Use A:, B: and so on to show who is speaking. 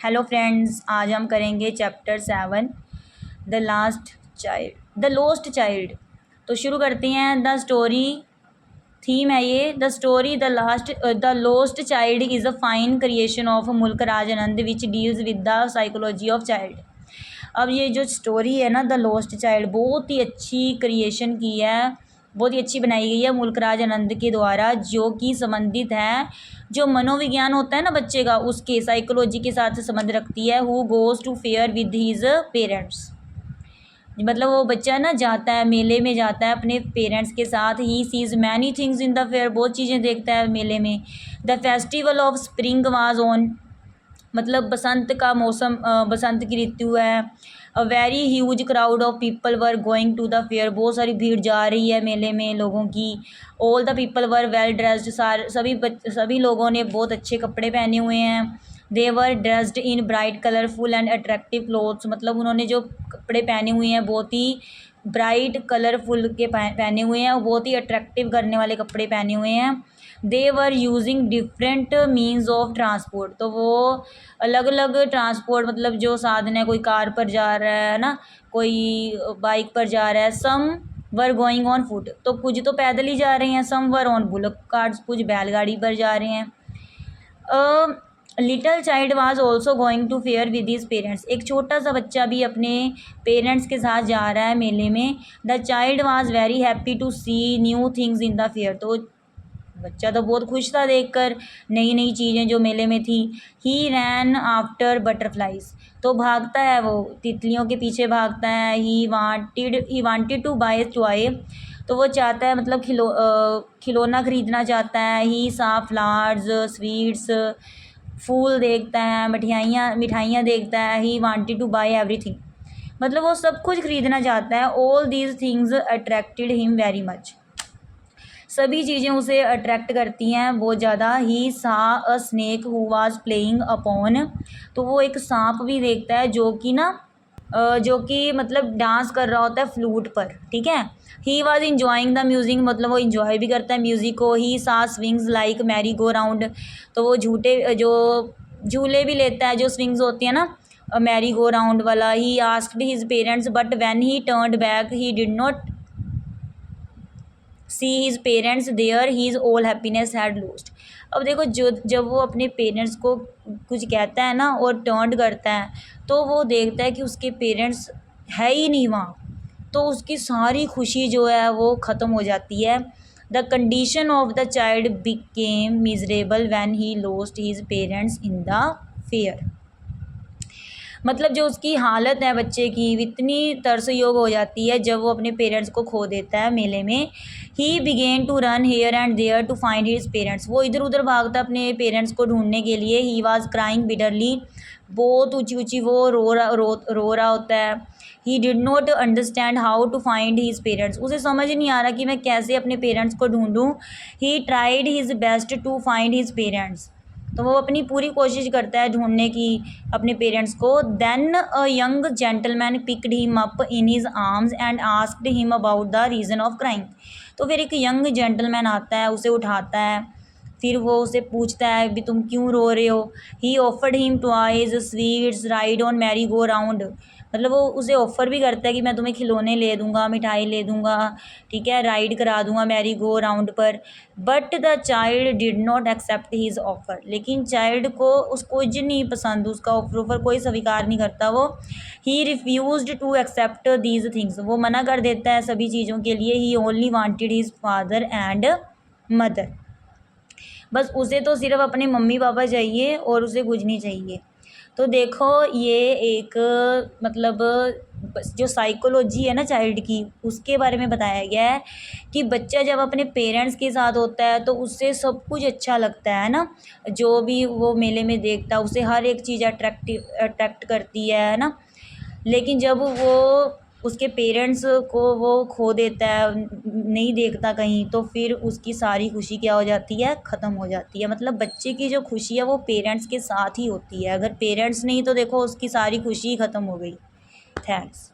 A: Hello friends, आज हम करेंगे चैप्टर 7 द लोस्ट चाइल्ड। तो शुरू करते हैं। द स्टोरी थीम है ये, the lost child is a fine creation of Mulk Raj Anand which deals with the psychology of child. अब ये जो स्टोरी है ना, द लोस्ट चाइल्ड, बहुत ही अच्छी क्रिएशन की है, बहुत ही अच्छी बनाई गई है मुल्क राज आनंद के द्वारा, जो कि संबंधित है, जो मनोविज्ञान होता है ना बच्चे का, उसके साइकोलॉजी के साथ संबंध रखती है। Who goes to fair with his parents, मतलब वो बच्चा ना जाता है, मेले में जाता है अपने पेरेंट्स के साथ। He sees many things in the fair, बहुत चीज़ें देखता है मेले में। The festival of spring was on, मतलब बसंत का मौसम, बसंत की ऋतु है। A very huge crowd of people were going to the fair, बहुत सारी भीड़ जा रही है मेले में लोगों की। All the people were well dressed, सभी लोगों ने बहुत अच्छे कपड़े पहने हुए हैं। They were dressed in bright colourful and attractive clothes, मतलब उन्होंने जो कपड़े पहने हुए हैं बहुत ही ब्राइट कलरफुल के पहने हुए हैं, बहुत ही अट्रैक्टिव करने वाले कपड़े पहने हुए हैं। They were using different means of transport, तो वो अलग अलग ट्रांसपोर्ट, मतलब जो साधन है, कोई कार पर जा रहा है ना, कोई बाइक पर जा रहा है। Some were going on foot, तो कुछ तो पैदल ही जा रहे हैं। Some were on bullock carts, कुछ बैलगाड़ी पर जा रहे हैं। Little child was also going to fair with his parents, एक छोटा सा बच्चा भी अपने पेरेंट्स के साथ जा रहा है मेले में। The child was very happy to see new things in the fair, तो बच्चा तो बहुत खुश था देखकर नई नई चीज़ें जो मेले में थी। ही रैन आफ्टर बटरफ्लाइज, तो भागता है वो, तितलियों के पीछे भागता है। He wanted to buy toy, तो वो चाहता है, मतलब खिलौना खरीदना चाहता है। ही सा फ्लावर्स, स्वीट्स, फूल देखता है, मिठाइयाँ देखता है। He wanted to buy everything, मतलब वो सब कुछ खरीदना चाहता है। All these things attracted him very much, सभी चीज़ें उसे अट्रैक्ट करती हैं बहुत ज़्यादा। ही सा अ snake who was playing upon, तो वो एक सांप भी देखता है जो कि ना जो कि मतलब डांस कर रहा होता है फ्लूट पर, ठीक है। He was enjoying the music, मतलब वो इंजॉय भी करता है म्यूज़िक को। ही सा swings like Mary go round, तो वो झूले भी लेता है, जो स्विंग्स होती हैं ना मैरी गो राउंड वाला। He asked his parents but when he turned back he did not see his parents there, his all happiness had lost. अब देखो, जब वो अपने पेरेंट्स को कुछ कहता है ना और टर्न करता है, तो वो देखता है कि उसके पेरेंट्स है ही नहीं वहाँ, तो उसकी सारी खुशी जो है वो ख़त्म हो जाती है। The condition of the child became miserable when he lost his parents in the fair, मतलब जो उसकी हालत है बच्चे की, इतनी तरसयोग हो जाती है जब वो अपने पेरेंट्स को खो देता है मेले में। He began to run here and there to find his parents, वो इधर उधर भागता अपने पेरेंट्स को ढूंढने के लिए। ही वॉज क्राइंग बिटरली, बहुत ऊँची ऊँची वो रो रहा होता है। He did not understand how to find his parents, उसे समझ नहीं आ रहा कि मैं कैसे अपने पेरेंट्स को ढूंढूं। He tried his best to find his parents, तो वो अपनी पूरी कोशिश करता है ढूंढने की अपने पेरेंट्स को। Then a young gentleman picked him up in his arms and asked him about the reason of crying, तो फिर एक यंग जेंटलमैन आता है, उसे उठाता है, फिर वो उसे पूछता है भी तुम क्यों रो रहे हो। ही offered him toys, sweets, ride on Mary go round, मतलब वो उसे ऑफ़र भी करता है कि मैं तुम्हें खिलौने ले दूंगा, मिठाई ले दूंगा, ठीक है, राइड करा दूंगा मैरी गो राउंड पर। But the child did not accept his offer, लेकिन चाइल्ड को उसको कुछ नहीं पसंद, उसका ऑफ़र कोई स्वीकार नहीं करता वो। He refused to accept these things, वो मना कर देता है सभी चीज़ों के लिए। He only wanted his father and mother, बस उसे तो सिर्फ अपने मम्मी पापा चाहिए और उसे कुछ नहीं चाहिए। तो देखो, ये एक मतलब जो साइकोलॉजी है ना चाइल्ड की, उसके बारे में बताया गया है कि बच्चा जब अपने पेरेंट्स के साथ होता है तो उससे सब कुछ अच्छा लगता है ना, जो भी वो मेले में देखता है उसे हर एक चीज़ अट्रैक्ट करती है ना। लेकिन जब वो उसके पेरेंट्स को वो खो देता है, नहीं देखता कहीं, तो फिर उसकी सारी खुशी क्या हो जाती है, ख़त्म हो जाती है। मतलब बच्चे की जो खुशी है वो पेरेंट्स के साथ ही होती है, अगर पेरेंट्स नहीं तो देखो उसकी सारी खुशी ख़त्म हो गई। थैंक्स।